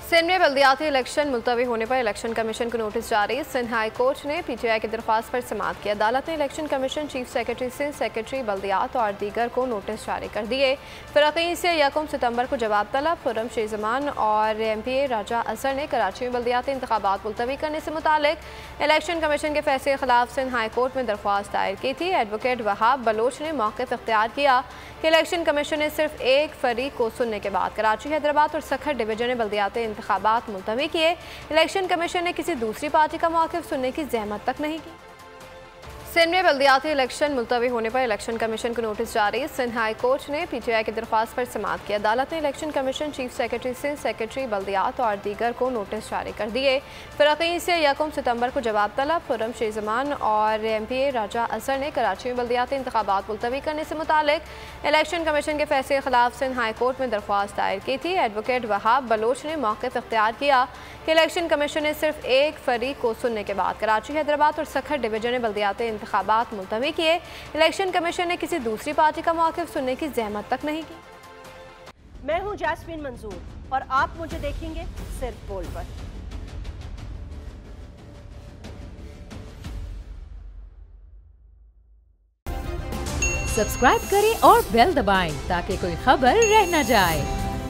सिंध में बल्दियाती इलेक्शन मुलतवी होने पर इलेक्शन कमीशन को नोटिस जारी। सिंध हाई कोर्ट ने पीटीआई की दरख्वास्त पर समाअत की। अदालत ने election commission, chief secretary, Sindh secretary बल्दियात और दीगर को नोटिस जारी कर दिए। फ़रक़ीन से 1 सितंबर को जवाब तलब। खुर्रम शेख ज़मान और MPA राजा असर ने कराची में बल्दियाती इंतखाबात मुलतवी करने से मुतालिक इलेक्शन कमीशन के फैसले के खिलाफ सिंध हाई कोर्ट में दरख्वास्त दायर की थी। एडवोकेट वहाब बलोच ने मौक़िफ़ इख्तियार किया कि इलेक्शन कमीशन ने सिर्फ एक फरीक को सुनने के बाद कराची, हैदराबाद और सखर डिवीजन में बल्दियाती इंतखाबात मुलतवी किए। इलेक्शन कमीशन ने किसी दूसरी पार्टी का मौक़िफ़ सुनने की ज़हमत तक नहीं की। सिंध में बल्दियाती इलेक्शन मुलतवी होने पर इलेक्शन कमीशन को नोटिस जारी। सिंध हाई कोर्ट ने पीटीआई की दरख्वास्त पर समाअत की। अदालत ने election commission, chief secretary, Sindh secretary बल्दियात और दीगर को नोटिस जारी कर दिए। फ़रक़ीन से 1 सितंबर को जवाब तलब। खुर्रम शेख ज़मान और MPA राजा असर ने कराची में बल्दियाती इंतखाबात मुलतवी करने से मुतालिक इलेक्शन कमीशन के फैसले के खिलाफ सिंध हाई कोर्ट में दरख्वास्त दायर की थी। एडवोकेट वहाब बलोच ने मौक़िफ़ इख्तियार किया कि इलेक्शन कमीशन ने सिर्फ एक फरीक को सुनने के बाद कराची, हैदराबाद और सखर डिवीजन में बल्दियाती इंतखाबात मुलतवी किए। इलेक्शन कमीशन ने किसी दूसरी पार्टी का मौक़िफ़ सुनने की ज़हमत तक नहीं की। मैं हूं जैस्मिन मंजूर और आप मुझे देखेंगे सिर्फ बोल पर। सब्सक्राइब करें और बेल दबाएं ताकि कोई खबर रह न जाए।